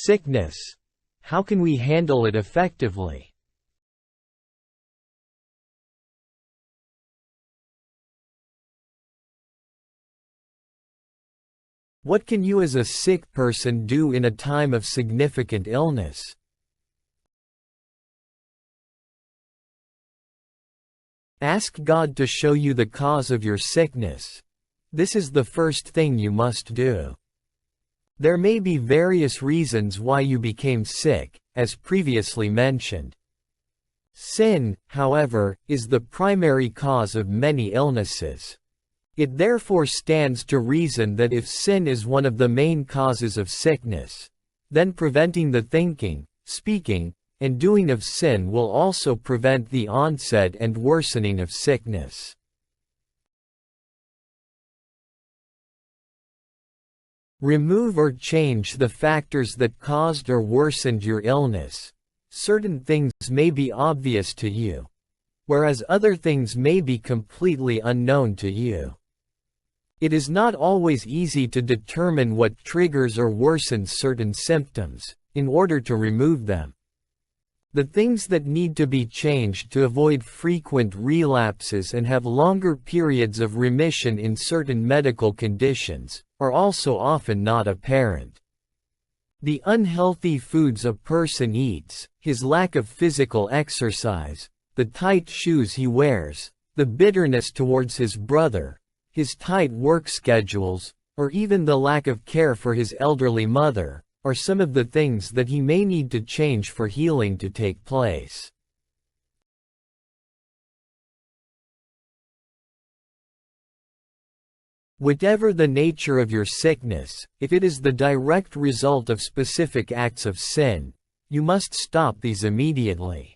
Sickness. How can we handle it effectively? What can you as a sick person do in a time of significant illness? Ask God to show you the cause of your sickness. This is the first thing you must do. There may be various reasons why you became sick, as previously mentioned. Sin, however, is the primary cause of many illnesses. It therefore stands to reason that if sin is one of the main causes of sickness, then preventing the thinking, speaking, and doing of sin will also prevent the onset and worsening of sickness. Remove or change the factors that caused or worsened your illness. Certain things may be obvious to you, whereas other things may be completely unknown to you. It is not always easy to determine what triggers or worsens certain symptoms, in order to remove them. The things that need to be changed to avoid frequent relapses and have longer periods of remission in certain medical conditions are also often not apparent. The unhealthy foods a person eats, his lack of physical exercise, the tight shoes he wears, the bitterness towards his brother, his tight work schedules, or even the lack of care for his elderly mother, are some of the things that he may need to change for healing to take place. Whatever the nature of your sickness, if it is the direct result of specific acts of sin, you must stop these immediately.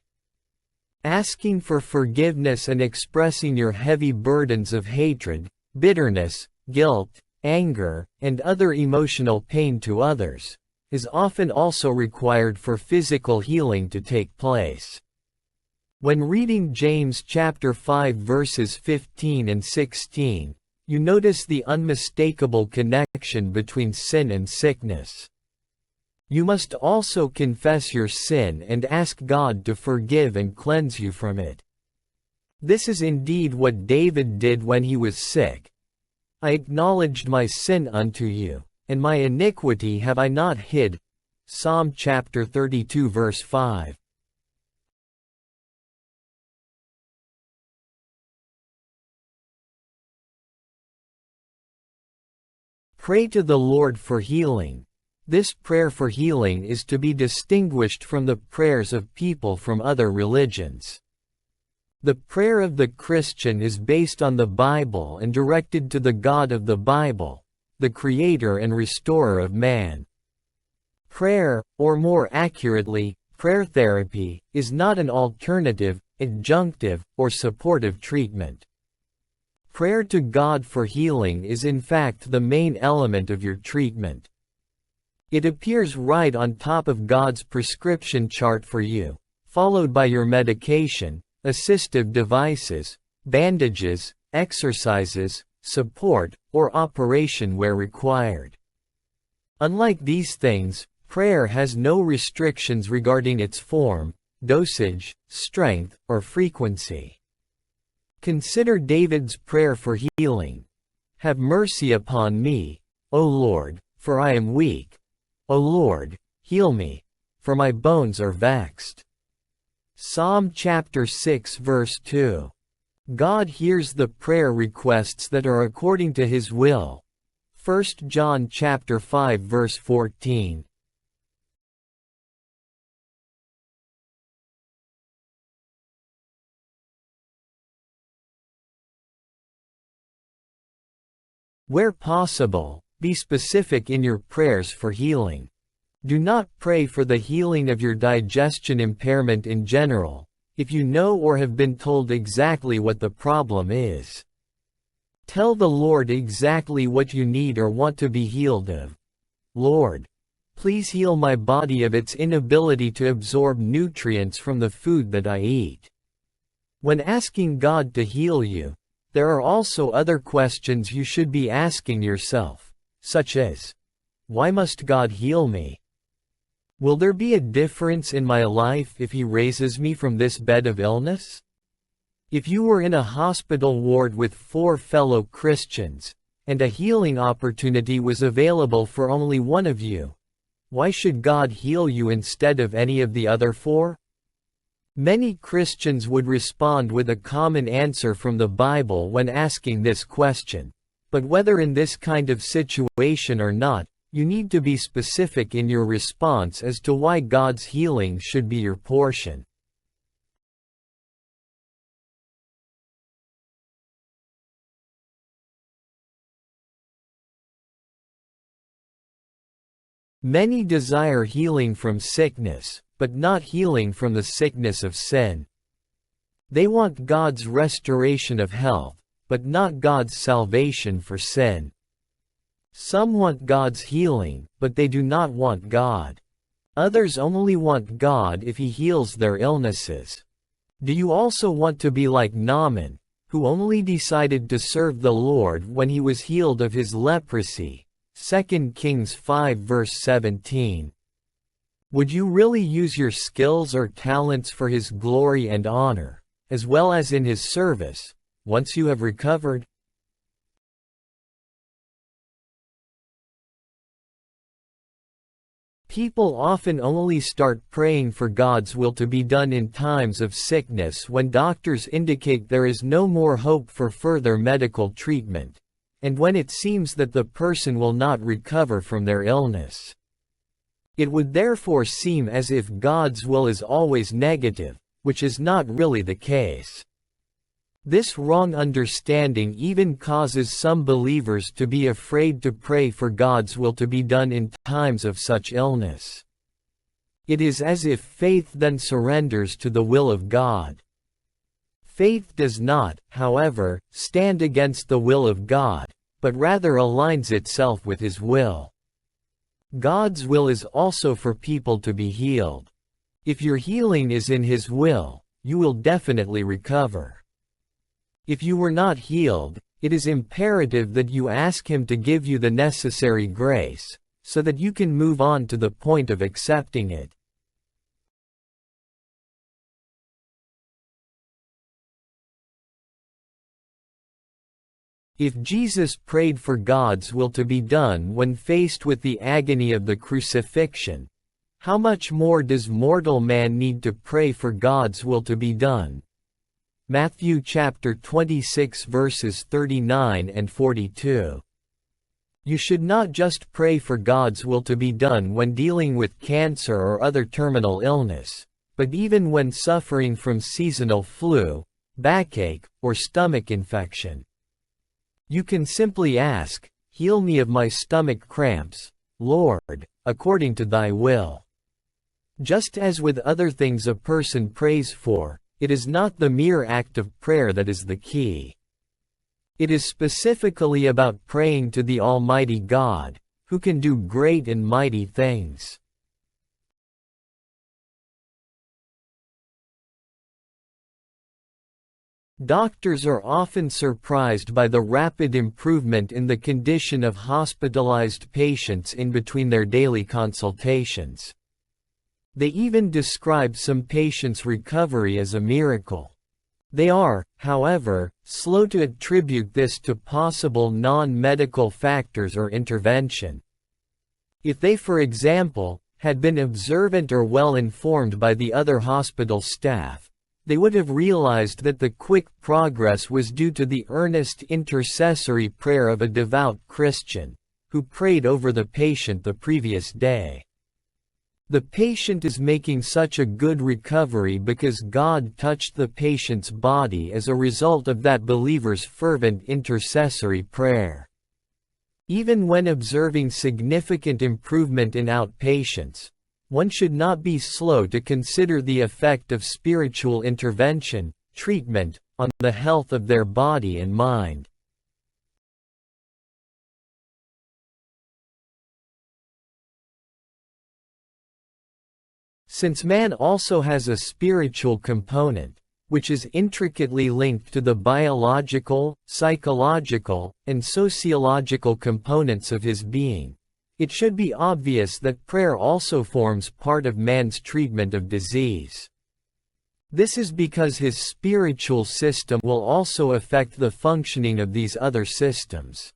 Asking for forgiveness and expressing your heavy burdens of hatred, bitterness, guilt, anger, and other emotional pain to others is often also required for physical healing to take place. When reading James chapter 5 verses 15 and 16, you notice the unmistakable connection between sin and sickness. You must also confess your sin and ask God to forgive and cleanse you from it. This is indeed what David did when he was sick. I acknowledged my sin unto you, and my iniquity have I not hid. Psalm chapter 32 verse 5. Pray to the Lord for healing. This prayer for healing is to be distinguished from the prayers of people from other religions. The prayer of the Christian is based on the Bible and directed to the God of the Bible, the Creator and Restorer of man. Prayer, or more accurately, prayer therapy, is not an alternative, adjunctive, or supportive treatment. Prayer to God for healing is in fact the main element of your treatment. It appears right on top of God's prescription chart for you, followed by your medication, assistive devices, bandages, exercises, support, or operation where required. Unlike these things, prayer has no restrictions regarding its form, dosage, strength, or frequency. Consider David's prayer for healing. Have mercy upon me, O Lord, for I am weak. O Lord, heal me, for my bones are vexed. Psalm chapter 6 verse 2. God hears the prayer requests that are according to His will. 1 John chapter 5 verse 14. Where possible, be specific in your prayers for healing. Do not pray for the healing of your digestion impairment in general, if you know or have been told exactly what the problem is. Tell the Lord exactly what you need or want to be healed of. Lord, please heal my body of its inability to absorb nutrients from the food that I eat. When asking God to heal you, there are also other questions you should be asking yourself, such as, why must God heal me? Will there be a difference in my life if he raises me from this bed of illness? If you were in a hospital ward with 4 fellow Christians, and a healing opportunity was available for only one of you, why should God heal you instead of any of the other 4? Many Christians would respond with a common answer from the Bible when asking this question. But whether in this kind of situation or not, you need to be specific in your response as to why God's healing should be your portion. Many desire healing from sickness, but not healing from the sickness of sin. They want God's restoration of health, but not God's salvation for sin. Some want God's healing, but they do not want God. Others only want God if He heals their illnesses. Do you also want to be like Naaman, who only decided to serve the Lord when he was healed of his leprosy? 2 Kings 5 verse 17. Would you really use your skills or talents for His glory and honor, as well as in His service, once you have recovered? People often only start praying for God's will to be done in times of sickness when doctors indicate there is no more hope for further medical treatment, and when it seems that the person will not recover from their illness. It would therefore seem as if God's will is always negative, which is not really the case. This wrong understanding even causes some believers to be afraid to pray for God's will to be done in times of such illness. It is as if faith then surrenders to the will of God. Faith does not, however, stand against the will of God, but rather aligns itself with His will. God's will is also for people to be healed. If your healing is in His will, you will definitely recover. If you were not healed, it is imperative that you ask Him to give you the necessary grace, so that you can move on to the point of accepting it. If Jesus prayed for God's will to be done when faced with the agony of the crucifixion, how much more does mortal man need to pray for God's will to be done? Matthew chapter 26 verses 39 and 42. You should not just pray for God's will to be done when dealing with cancer or other terminal illness, but even when suffering from seasonal flu, backache, or stomach infection. You can simply ask, "Heal me of my stomach cramps, Lord, according to Thy will." Just as with other things a person prays for, it is not the mere act of prayer that is the key. It is specifically about praying to the Almighty God, who can do great and mighty things. Doctors are often surprised by the rapid improvement in the condition of hospitalized patients in between their daily consultations. They even describe some patients' recovery as a miracle. They are, however, slow to attribute this to possible non-medical factors or intervention. If they, for example, had been observant or well informed by the other hospital staff, they would have realized that the quick progress was due to the earnest intercessory prayer of a devout Christian, who prayed over the patient the previous day. The patient is making such a good recovery because God touched the patient's body as a result of that believer's fervent intercessory prayer. Even when observing significant improvement in outpatients, one should not be slow to consider the effect of spiritual intervention, treatment, on the health of their body and mind. Since man also has a spiritual component, which is intricately linked to the biological, psychological, and sociological components of his being, It should be obvious that prayer also forms part of man's treatment of disease. This is because his spiritual system will also affect the functioning of these other systems.